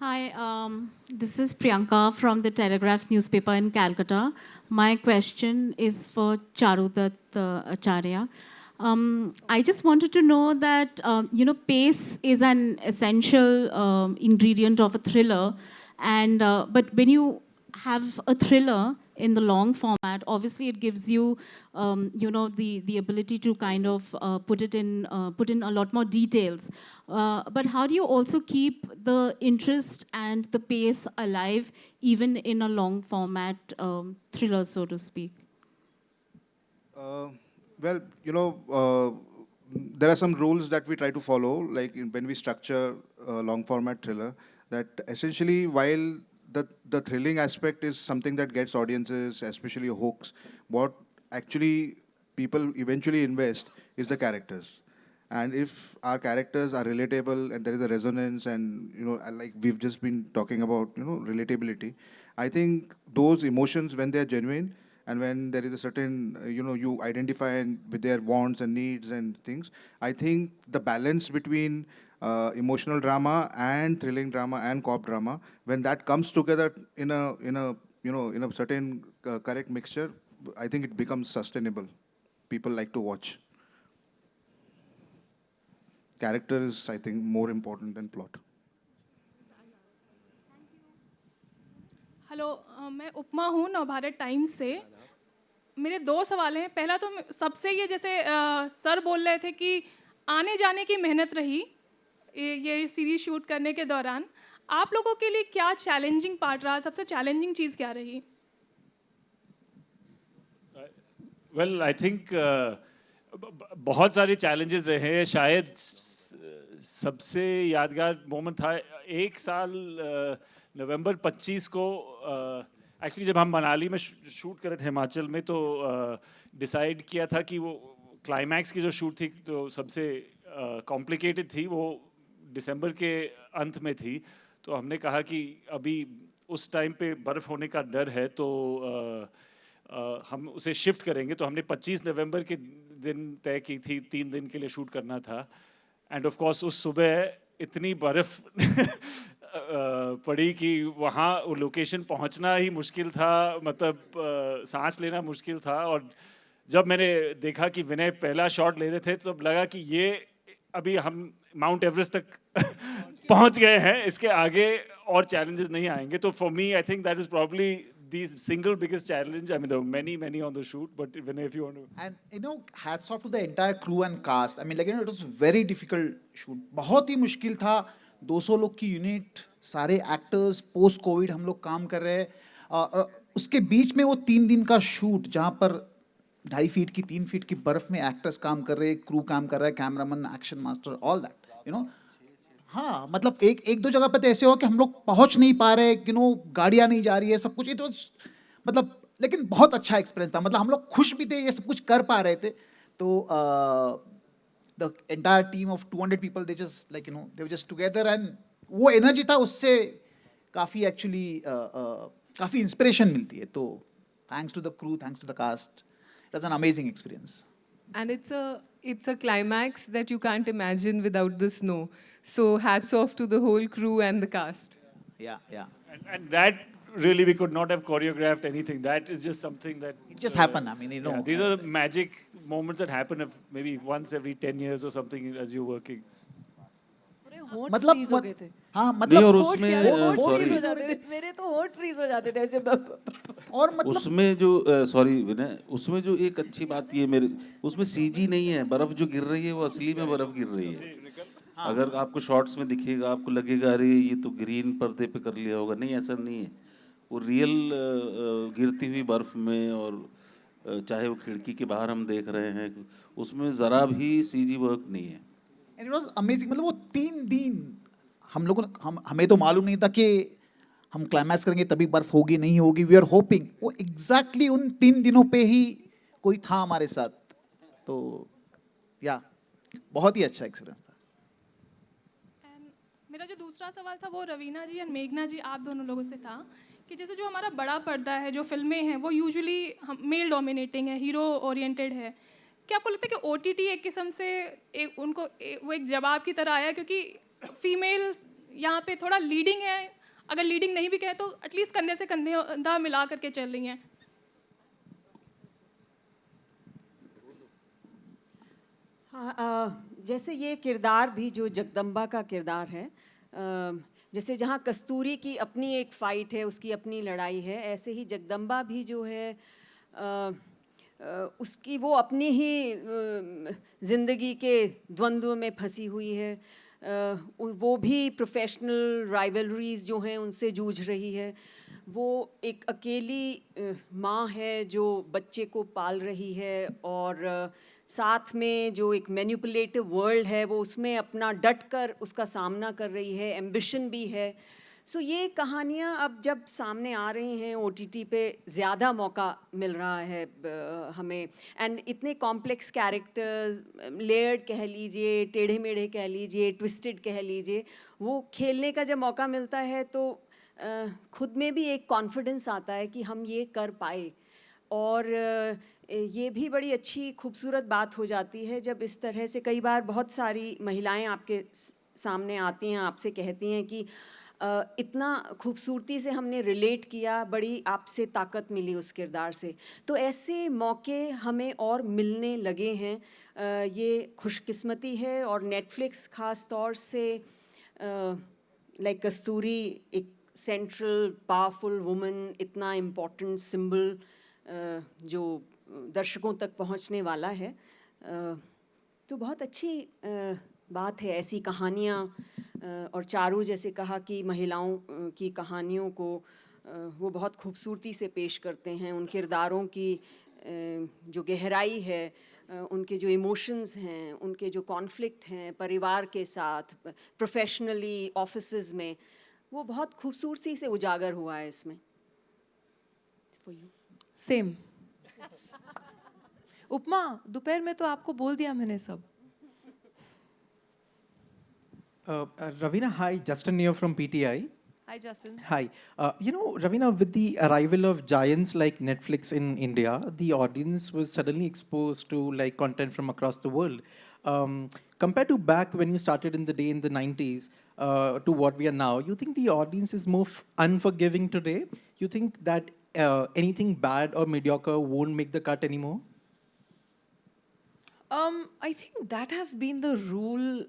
Hi, this is Priyanka from the Telegraph newspaper in Calcutta. My question is for Charudat Acharya. I just wanted to know that, pace is an essential ingredient of a thriller. But when you have a thriller in the long format, obviously it gives you, the ability to kind of put in a lot more details. But how do you also keep the interest and the pace alive, even in a long format thriller, so to speak? Uh, well, there are some rules that we try to follow, like when we structure a long format thriller, that essentially while the thrilling aspect is something that gets audiences, especially hooks, what actually people eventually invest is the characters. And if our characters are relatable and there is a resonance and, like we've just been talking about, relatability, I think those emotions, when they're genuine, and when there is a certain you identify with their wants and needs and things, I think the balance between emotional drama and thrilling drama and cop drama, when that comes together in a certain correct mixture, I think it becomes sustainable. People like to watch. Character is, I think, more important than plot. Hello मैं उपमा हूँ Navbharat times से। मेरे दो सवाल हैं। पहला तो सबसे ये जैसे सर बोल रहे थे कि आने जाने की मेहनत रही ये सीरीज शूट करने के दौरान। आप लोगों के लिए क्या चैलेंजिंग पार्ट रहा, सबसे चैलेंजिंग चीज़ क्या रही? वेल आई थिंक बहुत सारे चैलेंजेस रहे हैं। शायद सबसे यादगार मोमेंट था एक साल नवंबर 25 को एक्चुअली जब हम मनाली में शूट कर रहे थे हिमाचल में, तो डिसाइड किया था कि वो क्लाइमैक्स की जो शूट थी तो सबसे कॉम्प्लिकेटेड थी, वो दिसंबर के अंत में थी। तो हमने कहा कि अभी उस टाइम पे बर्फ़ होने का डर है, तो हम उसे शिफ्ट करेंगे। तो हमने 25 नवंबर के दिन तय की थी, 3 दिन के लिए शूट करना था। एंड ऑफ कोर्स उस सुबह इतनी बर्फ़ पड़ी कि वहाँ वो लोकेशन पहुँचना ही मुश्किल था, मतलब सांस लेना मुश्किल था। और जब मैंने देखा कि विनय पहला शॉट ले रहे थे, तो लगा कि ये अभी हम माउंट एवरेस्ट तक पहुँच गए हैं, इसके आगे और चैलेंजेस नहीं आएंगे। तो for me I think that is probably the single biggest challenge. I mean, there were many on the shoot, but even if you want to. And hats off to the entire crew and cast. I mean, like, it was very difficult shoot. बहुत ही मुश्किल था। 200 लोग की unit, सारे actors, post Covid हम लोग काम कर रहे हैं। उसके बीच में वो 3 दिन का शूट, जहाँ पर 2.5 फीट की 3 फीट की बर्फ में एक्टर्स काम कर रहे हैं, क्रू काम कर रहा है, cameraman, action master, all that. हाँ, मतलब एक एक दो जगह पे तो ऐसे हो कि हम लोग पहुंच नहीं पा रहे, गाड़ियाँ नहीं जा रही है, सब कुछ। इट वाज मतलब, लेकिन बहुत अच्छा एक्सपीरियंस था। मतलब हम लोग खुश भी थे, ये सब कुछ कर पा रहे थे। तो the entire team of 200 people, they just like they were just together, and वो एनर्जी था, उससे काफ़ी एक्चुअली काफ़ी इंस्पिरेशन मिलती है। तो thanks to the crew, thanks to the cast, it was an amazing experience. And it's a climax that you can't imagine without the snow. So hats off to the whole crew and the cast. Yeah. And that really we could not have choreographed anything. That is just something that It just happened. I mean, yeah, these are the magic moments that happen maybe once every 10 years or something as you're working. मतलब हो गए थे। हाँ, नहीं, मतलब और होठ उसमें होठ सॉरी फ्रीज हो जाते थे, मेरे तो होठ फ्रीज हो जाते थे जब और मतलब उसमें जो सॉरी विनय, उसमें जो एक अच्छी बात ये मेरे, उसमें सीजी नहीं है, बर्फ जो गिर रही है वो असली में बर्फ गिर रही है। अगर आपको शॉर्ट्स में दिखेगा, आपको लगेगा अरे ये तो ग्रीन पर्दे पे कर लिया होगा, नहीं ऐसा नहीं है। वो रियल गिरती हुई बर्फ में, और चाहे वो खिड़की के बाहर हम देख रहे हैं, उसमें ज़रा भी सीजी वर्क नहीं है। And it was amazing. मतलब वो 3 दिन हम लोगों ने, हमें तो मालूम नहीं था कि हम क्लाइमैक्स करेंगे तभी बर्फ होगी नहीं होगी। वी आर होपिंग वो एग्जैक्टली उन 3 दिनों पे ही कोई था हमारे साथ। तो या बहुत ही अच्छा एक्सपीरियंस था। एंड मेरा जो दूसरा सवाल था वो रवीना जी एंड मेघना जी, आप दोनों लोगों से था कि जैसे जो हमारा बड़ा पर्दा है, जो फिल्में हैं, वो यूजुअली मेल डोमिनेटिंग है, हीरो ओरिएंटेड है। क्या आपको लगता है कि OTT एक किस्म से वो एक जवाब की तरह आया, क्योंकि फीमेल यहाँ पे थोड़ा लीडिंग है, अगर लीडिंग नहीं भी कहे तो एटलीस्ट कंधे से कंधा मिला करके चल रही हैं। हाँ, जैसे ये किरदार भी जो जगदम्बा का किरदार है, जैसे जहाँ कस्तूरी की अपनी एक फ़ाइट है, उसकी अपनी लड़ाई है, ऐसे ही जगदम्बा भी जो है उसकी वो अपनी ही ज़िंदगी के द्वंद्व में फंसी हुई है। वो भी प्रोफेशनल राइवलरीज़ जो हैं उनसे जूझ रही है। वो एक अकेली माँ है जो बच्चे को पाल रही है, और साथ में जो एक मैनिपुलेटिव वर्ल्ड है वो उसमें अपना डट कर उसका सामना कर रही है, एम्बिशन भी है। सो ये कहानियाँ अब जब सामने आ रही हैं OTT पे, ज़्यादा मौका मिल रहा है हमें, एंड इतने कॉम्प्लेक्स कैरेक्टर्स, लेयर्ड कह लीजिए, टेढ़े मेढ़े कह लीजिए, ट्विस्टेड कह लीजिए, वो खेलने का जब मौका मिलता है तो खुद में भी एक कॉन्फिडेंस आता है कि हम ये कर पाए। और ये भी बड़ी अच्छी खूबसूरत बात हो जाती है जब इस तरह से कई बार बहुत सारी महिलाएं आपके सामने आती हैं, आपसे कहती हैं कि इतना खूबसूरती से हमने रिलेट किया, बड़ी आपसे ताकत मिली उस किरदार से। तो ऐसे मौके हमें और मिलने लगे हैं, ये खुशकिस्मती है। और नेटफ्लिक्स ख़ास तौर से लाइक कस्तूरी एक सेंट्रल पावरफुल वुमन, इतना इम्पोर्टेंट सिंबल जो दर्शकों तक पहुंचने वाला है, तो बहुत अच्छी बात है ऐसी कहानियाँ। और चारू जैसे कहा कि महिलाओं की कहानियों को वो बहुत खूबसूरती से पेश करते हैं, उन किरदारों की जो गहराई है, उनके जो इमोशंस हैं, उनके जो कॉन्फ्लिक्ट हैं परिवार के साथ, प्रोफेशनली, ऑफिसेज में, वो बहुत खूबसूरती से उजागर हुआ है इसमें। For you. सेम। उपमा, दोपहर में तो आपको बोल दिया मैंने सब। Ravina, hi, Justin here from PTI. Hi, Justin. Hi. Ravina, with the arrival of giants like Netflix in India, the audience was suddenly exposed to like content from across the world. Compared to back when you started in the day in the 90s to what we are now, you think the audience is more unforgiving today? You think that anything bad or mediocre won't make the cut anymore? I think that has been the rule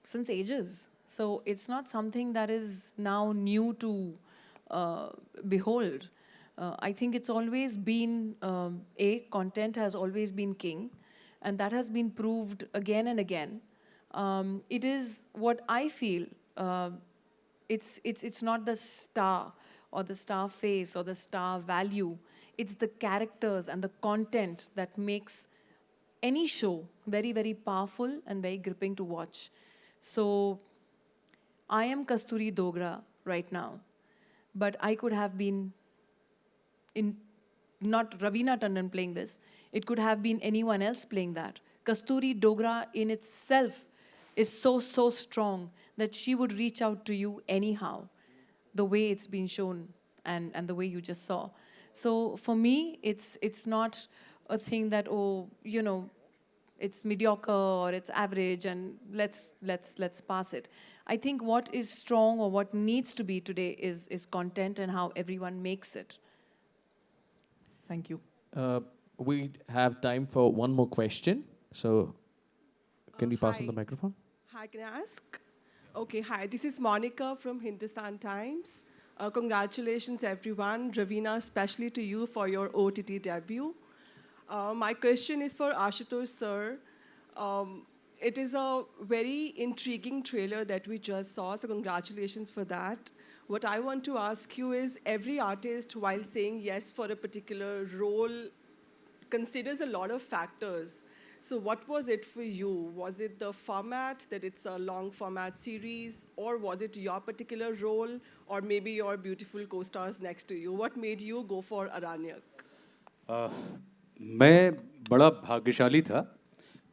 since ages. So it's not something that is now new to behold. I think it's always been, content has always been king, and that has been proved again and again. It is what I feel, it's not the star or the star face or the star value. It's the characters and the content that makes any show very, very powerful and very gripping to watch. So I am Kasturi Dogra right now, but I could have been not Ravina Tandon playing this, it could have been anyone else playing that. Kasturi Dogra in itself is so, so strong that she would reach out to you anyhow, the way it's been shown and the way you just saw. So for me, it's not a thing that, it's mediocre or it's average and let's pass it. I think what is strong or what needs to be today is content and how everyone makes it. Thank you. We have time for one more question. So can we pass on the microphone? Hi, can I ask? Okay, hi, this is Monica from Hindustan Times. Congratulations, everyone. Ravina, especially to you for your OTT debut. My question is for Ashutosh sir. It is a very intriguing trailer that we just saw, so congratulations for that. What I want to ask you is, every artist, while saying yes for a particular role, considers a lot of factors. So what was it for you? Was it the format, that it's a long format series, or was it your particular role, or maybe your beautiful co-stars next to you? What made you go for Aranyak? मैं बड़ा भाग्यशाली था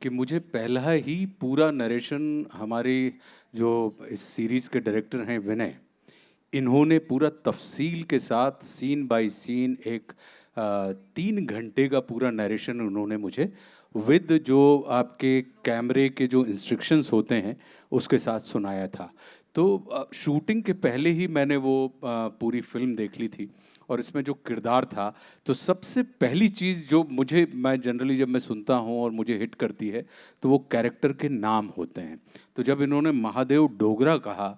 कि मुझे पहला ही पूरा narration हमारे जो इस सीरीज़ के डायरेक्टर हैं विनय, इन्होंने पूरा तफसील के साथ सीन बाय सीन एक 3 घंटे का पूरा नरेशन उन्होंने मुझे विद जो आपके कैमरे के जो इंस्ट्रक्शंस होते हैं उसके साथ सुनाया था। तो शूटिंग के पहले ही मैंने वो पूरी फिल्म देख ली थी और इसमें जो किरदार था, तो सबसे पहली चीज़ जो मैं जनरली जब मैं सुनता हूँ और मुझे हिट करती है तो वो कैरेक्टर के नाम होते हैं। तो जब इन्होंने महादेव डोगरा कहा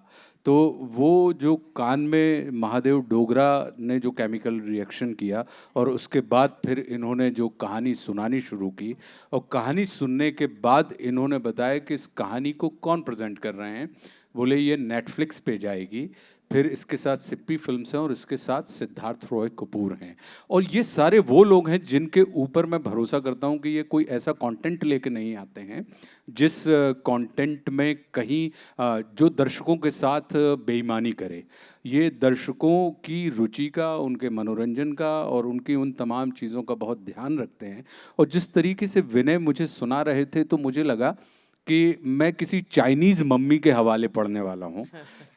तो वो जो कान में महादेव डोगरा ने जो केमिकल रिएक्शन किया और उसके बाद फिर इन्होंने जो कहानी सुनानी शुरू की और कहानी सुनने के बाद इन्होंने बताया कि इस कहानी को कौन प्रेजेंट कर रहे हैं। बोले ये नेटफ्लिक्स पे जाएगी, फिर इसके साथ सिप्पी फिल्म्स हैं और इसके साथ सिद्धार्थ रॉय कपूर हैं। और ये सारे वो लोग हैं जिनके ऊपर मैं भरोसा करता हूँ कि ये कोई ऐसा कंटेंट लेके नहीं आते हैं जिस कंटेंट में कहीं जो दर्शकों के साथ बेईमानी करे। ये दर्शकों की रुचि का, उनके मनोरंजन का और उनकी उन तमाम चीज़ों का बहुत ध्यान रखते हैं। और जिस तरीके से विनय मुझे सुना रहे थे तो मुझे लगा कि मैं किसी चाइनीज़ मम्मी के हवाले पढ़ने वाला हूँ,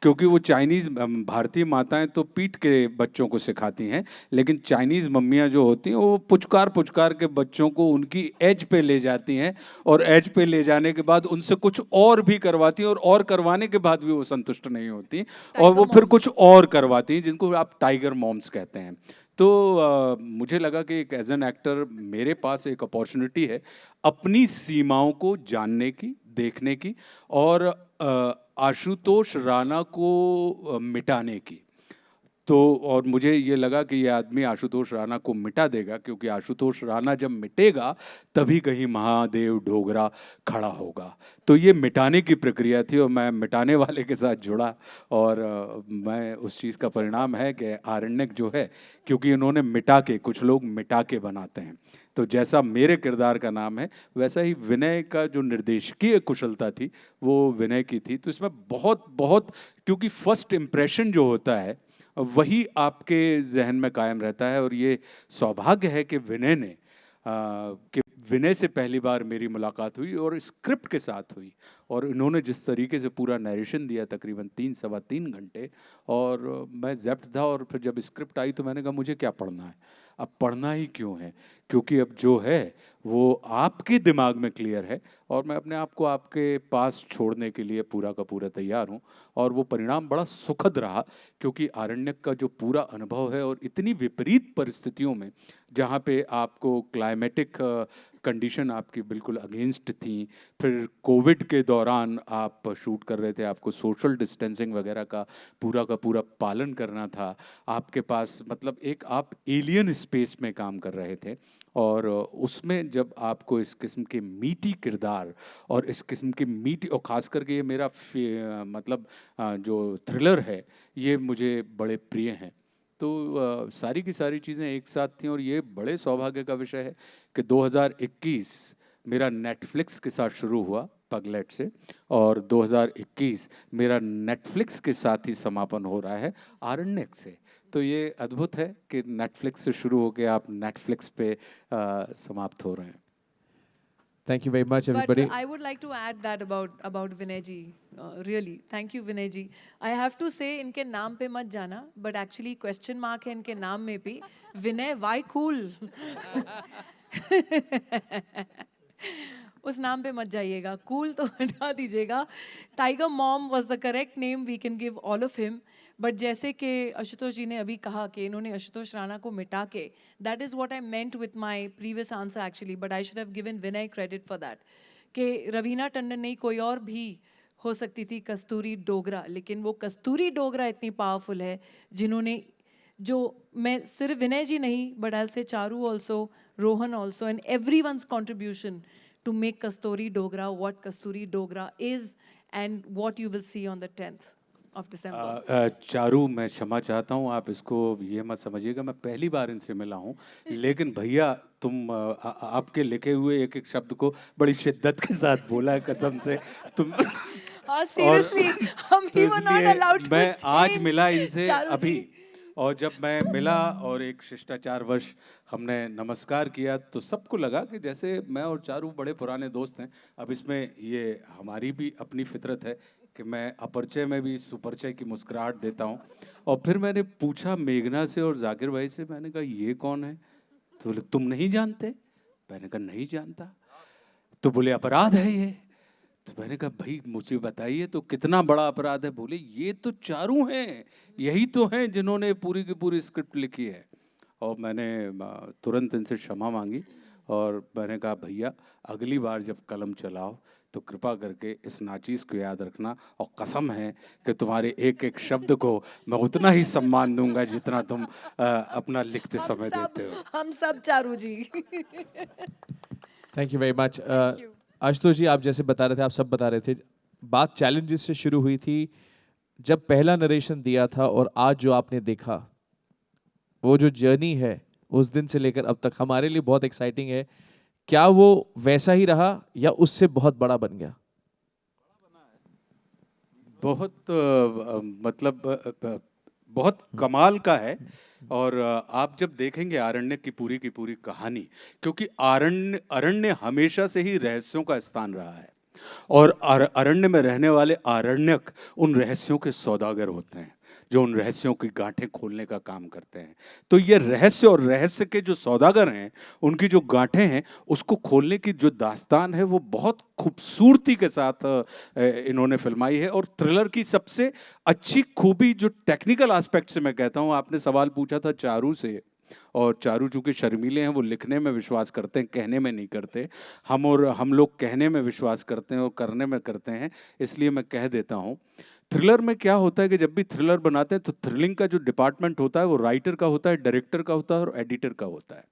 क्योंकि वो चाइनीज़ भारतीय माताएं तो पीट के बच्चों को सिखाती हैं, लेकिन चाइनीज़ मम्मियाँ जो होती हैं वो पुचकार पुचकार के बच्चों को उनकी एज पे ले जाती हैं और एज पे ले जाने के बाद उनसे कुछ और भी करवाती हैं और करवाने के बाद भी वो संतुष्ट नहीं होती और वो फिर कुछ और करवाती हैं, जिनको आप टाइगर मॉम्स कहते हैं। तो मुझे लगा कि एक एज एन एक्टर मेरे पास एक अपॉर्चुनिटी है अपनी सीमाओं को जानने की, देखने की और आशुतोष राणा को मिटाने की। तो और मुझे ये लगा कि ये आदमी आशुतोष राणा को मिटा देगा, क्योंकि आशुतोष राणा जब मिटेगा तभी कहीं महादेव डोगरा खड़ा होगा। तो ये मिटाने की प्रक्रिया थी और मैं मिटाने वाले के साथ जुड़ा और मैं उस चीज़ का परिणाम है कि आरण्यक जो है, क्योंकि इन्होंने मिटा के, कुछ लोग मिटा के बनाते हैं, तो जैसा मेरे किरदार का नाम है वैसा ही विनय का जो निर्देशकीय कुशलता थी वो विनय की थी। तो इसमें बहुत बहुत, क्योंकि फर्स्ट इम्प्रेशन जो होता है वही आपके जहन में कायम रहता है और ये सौभाग्य है कि विनय से पहली बार मेरी मुलाकात हुई और स्क्रिप्ट के साथ हुई और इन्होंने जिस तरीके से पूरा नरेशन दिया तकरीबन 3-3.25 घंटे, और मैं ज़ब्त था। और फिर जब स्क्रिप्ट आई तो मैंने कहा मुझे क्या पढ़ना है, अब पढ़ना ही क्यों है, क्योंकि अब जो है वो आपके दिमाग में क्लियर है और मैं अपने आप को आपके पास छोड़ने के लिए पूरा का पूरा तैयार हूँ। और वो परिणाम बड़ा सुखद रहा, क्योंकि आरण्यक का जो पूरा अनुभव है और इतनी विपरीत परिस्थितियों में जहाँ पे आपको क्लाइमेटिक कंडीशन आपकी बिल्कुल अगेंस्ट थी, फिर कोविड के दौरान आप शूट कर रहे थे, आपको सोशल डिस्टेंसिंग वगैरह का पूरा पालन करना था, आपके पास मतलब एक आप एलियन स्पेस में काम कर रहे थे और उसमें जब आपको इस किस्म के मीठी किरदार और इस किस्म की मीठी, और ख़ास करके ये मेरा मतलब जो थ्रिलर है ये मुझे बड़े प्रिय हैं। तो सारी की सारी चीज़ें एक साथ थीं और ये बड़े सौभाग्य का विषय है कि 2021 मेरा नेटफ्लिक्स के साथ शुरू हुआ पगलेट से और 2021 मेरा नेटफ्लिक्स के साथ ही समापन हो रहा है आरण्यक से। तो ये अद्भुत है कि नेटफ्लिक्स से शुरू होकर आप नेटफ्लिक्स पे समाप्त हो रहे हैं। Thank you very much, everybody. But I would like to add that about Vinay ji. Really, thank you, Vinay ji. I have to say, इनके नाम पे मत जाना, but actually question mark है इनके नाम में भी. Vinay, why cool? उस नाम पे मत जाइएगा, cool तो हटा दीजिएगा. Tiger Mom was the correct name we can give all of him. But जैसे कि आशुतोष जी ने अभी कहा कि इन्होंने आशुतोष राणा को मिटा के, that is what I meant with my previous answer actually, but I should have given Vinay credit for that कि रवीना टंडन नहीं कोई और भी हो सकती थी कस्तूरी डोगरा, लेकिन वो कस्तूरी डोगरा इतनी पावरफुल है जिन्होंने, जो मैं सिर्फ विनय जी नहीं but I will say Charu also, Rohan also and everyone's contribution to make Kasturi Dogra what Kasturi Dogra is and what you will see on the 10th of December. Charu, मैं क्षमा चाहता हूँ, आप इसको ये मत समझिएगा, मैं पहली बार इनसे मिला हूँ, लेकिन भैया तुम आपके लिखे हुए एक एक शब्द को बड़ी शिद्दत के साथ बोला है, कसम से तुम। Seriously, we were not allowed to मैं आज change. मिला इनसे चारू अभी, जी। और जब मैं मिला और एक शिष्टाचारवश हमने नमस्कार किया तो सबको लगा कि जैसे मैं और चारू बड़े पुराने दोस्त हैं। अब इसमें ये हमारी भी अपनी फितरत है कि मैं अपरिचय में भी सुपरिचय की मुस्कुराहट देता हूँ। और फिर मैंने पूछा मेघना से और जाकिर भाई से, मैंने कहा ये कौन है? तो बोले तुम नहीं जानते? मैंने कहा नहीं जानता। तो बोले अपराध है ये। तो मैंने कहा भाई मुझे बताइए तो कितना बड़ा अपराध है। बोले ये तो चारू हैं, यही तो हैं जिन्होंने पूरी की पूरी स्क्रिप्ट लिखी है। और मैंने तुरंत इनसे क्षमा मांगी और मैंने कहा भैया अगली बार जब कलम चलाओ तो कृपा करके इस नाचीज़ को याद रखना, और कसम है कि तुम्हारे एक एक शब्द को मैं उतना ही सम्मान दूंगा जितना तुम अपना लिखते समय देते हो। हम सब Charu ji. Thank you very much. Ashutosh ji, आप जैसे बता रहे थे, आप सब बता रहे थे, बात चैलेंजेस से शुरू हुई थी। जब पहला नरेशन दिया था और आज जो आपने देखा, वो जो जर्नी है उस दिन से लेकर अब तक हमारे लिए बहुत एक्साइटिंग है। क्या वो वैसा ही रहा या उससे बहुत बड़ा बन गया? बहुत बहुत कमाल का है। और आप जब देखेंगे आरण्य की पूरी कहानी, क्योंकि अरण्य हमेशा से ही रहस्यों का स्थान रहा है, और अरण्य में रहने वाले आरण्यक उन रहस्यों के सौदागर होते हैं जो उन रहस्यों की गांठें खोलने का काम करते हैं। तो ये रहस्य और रहस्य के जो सौदागर हैं, उनकी जो गांठें हैं, उसको खोलने की जो दास्तान है वो बहुत खूबसूरती के साथ इन्होंने फिल्माई है। और थ्रिलर की सबसे अच्छी खूबी जो टेक्निकल एस्पेक्ट से मैं कहता हूँ, आपने सवाल पूछा था चारू से, और चारू चूँकि शर्मीले हैं, वो लिखने में विश्वास करते हैं, कहने में नहीं करते। हम लोग कहने में विश्वास करते हैं और करने में करते हैं, इसलिए मैं कह देता हूँ। थ्रिलर में क्या होता है कि जब भी थ्रिलर बनाते हैं तो थ्रिलिंग का जो डिपार्टमेंट होता है वो राइटर का होता है, डायरेक्टर का होता है और एडिटर का होता है।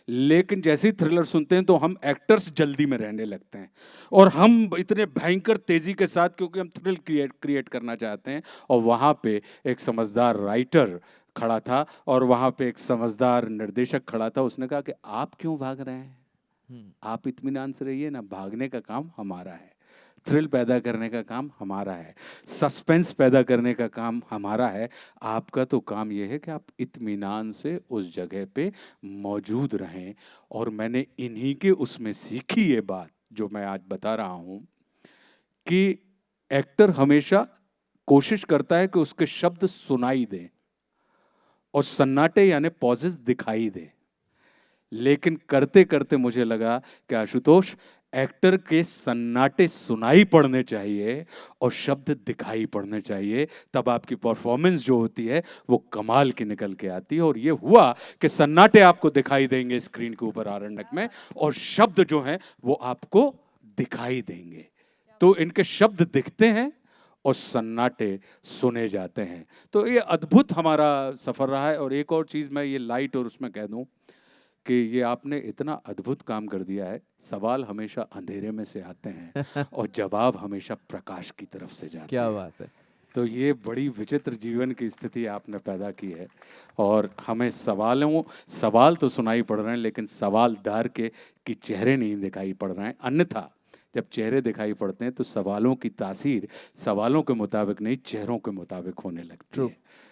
लेकिन जैसे ही थ्रिलर सुनते हैं तो हम एक्टर्स जल्दी में रहने लगते हैं, और हम इतने भयंकर तेजी के साथ, क्योंकि हम थ्रिल क्रिएट करना चाहते हैं। और वहाँ पे एक समझदार राइटर खड़ा था और वहाँ पे एक समझदार निर्देशक खड़ा था। उसने कहा कि आप क्यों भाग रहे हैं, आप इत्मीनान से रहिए ना, भागने का काम हमारा है, थ्रिल पैदा करने का काम हमारा है, सस्पेंस पैदा करने का काम हमारा है। आपका तो काम यह है कि आप इत्मीनान से उस जगह पे मौजूद रहें। और मैंने इन्हीं के उसमें सीखी ये बात जो मैं आज बता रहा हूँ कि एक्टर हमेशा कोशिश करता है कि उसके शब्द सुनाई दें और सन्नाटे यानी पॉजेस दिखाई दें। लेकिन करते करते मुझे लगा कि आशुतोष, एक्टर के सन्नाटे सुनाई पड़ने चाहिए और शब्द दिखाई पड़ने चाहिए, तब आपकी परफॉर्मेंस जो होती है वो कमाल की निकल के आती है। और ये हुआ कि सन्नाटे आपको दिखाई देंगे स्क्रीन के ऊपर आरण्यक में, और शब्द जो हैं वो आपको दिखाई देंगे। तो इनके शब्द दिखते हैं और सन्नाटे सुने जाते हैं। तो ये अद्भुत हमारा सफ़र रहा है। और एक और चीज़ मैं ये लाइट और उसमें कह दूं कि ये आपने इतना अद्भुत काम कर दिया है। सवाल हमेशा अंधेरे में से आते हैं और जवाब हमेशा प्रकाश की तरफ से जाते हैं। क्या बात है। तो ये बड़ी विचित्र जीवन की स्थिति आपने पैदा की है, और हमें सवाल तो सुनाई पड़ रहे हैं, लेकिन सवालदार के चेहरे नहीं दिखाई पड़ रहे हैं। अन्यथा जब चेहरे दिखाई पड़ते हैं तो सवालों की तासीर सवालों के मुताबिक नहीं, चेहरों के मुताबिक होने लगती है।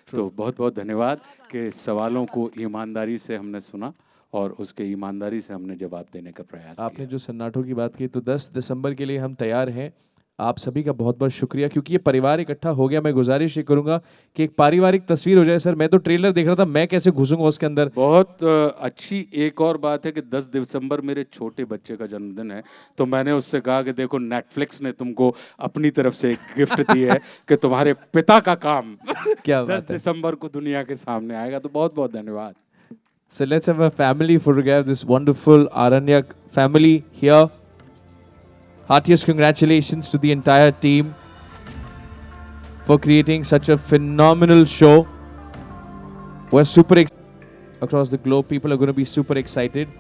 तो बहुत बहुत धन्यवाद कि सवालों को ईमानदारी से हमने सुना और उसके ईमानदारी से हमने जवाब देने का प्रयास किया। आपने जो सन्नाटों की बात की, तो 10 दिसंबर के लिए हम तैयार हैं। आप सभी का बहुत बहुत शुक्रिया, क्योंकि ये परिवार इकट्ठा हो गया। मैं गुजारिश ये करूंगा कि एक पारिवारिक तस्वीर हो जाए। सर, मैं तो ट्रेलर देख रहा था, मैं कैसे घुसूंगा उसके अंदर। बहुत अच्छी एक और बात है कि 10 दिसंबर मेरे छोटे बच्चे का जन्मदिन है, तो मैंने उससे कहा कि देखो नेटफ्लिक्स ने तुमको अपनी तरफ से एक गिफ्ट दी है कि तुम्हारे पिता का काम क्या 10 दिसंबर को दुनिया के सामने आएगा। तो बहुत बहुत धन्यवाद। So let's have a family photograph, this wonderful Aranyak family here. Heartiest congratulations to the entire team for creating such a phenomenal show. We're super excited across the globe. People are going to be super excited.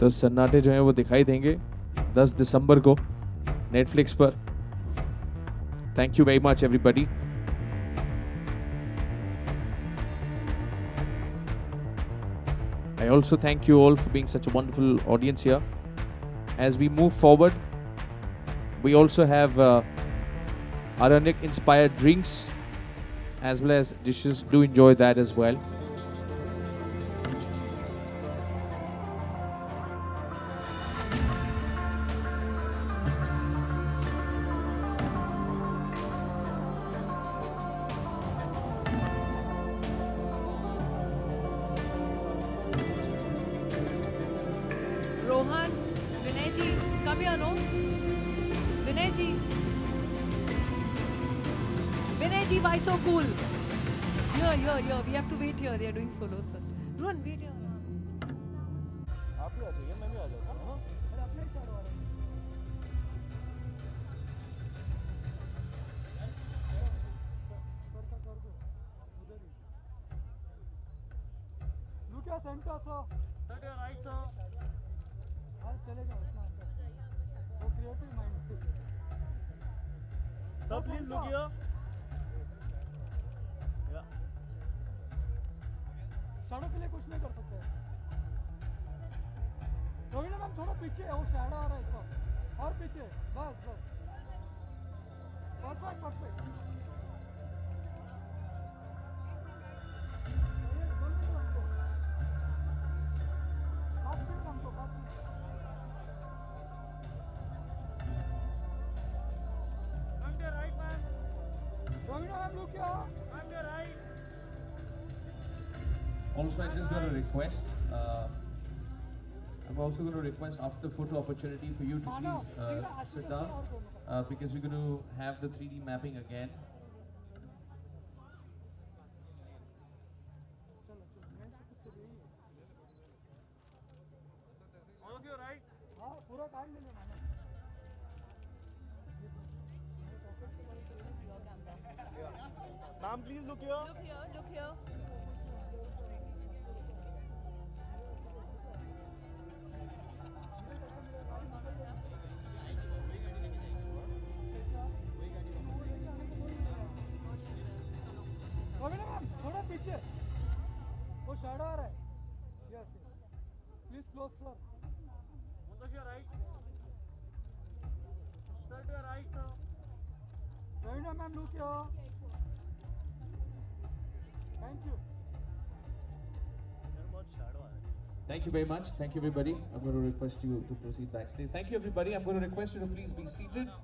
तो सन्नाटे जो हैं वो दिखाई देंगे 10 दिसंबर को Netflix पर. Thank you very much, everybody. I also thank you all for being such a wonderful audience here. As we move forward, we also have Aranyak inspired drinks as well as dishes. Do enjoy that as well. Rohan, Vinay ji, come here, no? Vinay ji. Vinay ji, why so cool? Here. We have to wait here. They are doing solos first. Rohan, wait here. Sir, please look here. Shadow के लिए कुछ नहीं कर सकते. Rohini ma'am थोड़ा पीछे है, वो शैडो आ रहा है सब. और पीछे, बस. Perfect. Also, I just got a request. I'm also going to request after photo opportunity for you to please sit down because we're going to have the 3D mapping again. पूरा time ले लेना. Ma'am, please look here. Look here. Rohini ma'am थोड़ा पीछे, वो shadow आ रहा है. Yes. Please close sir. Ravina ma'am, look here. Thank you. Thank you very much. Thank you, everybody. I'm going to request you to proceed backstage. Thank you, everybody. I'm going to request you to please be seated.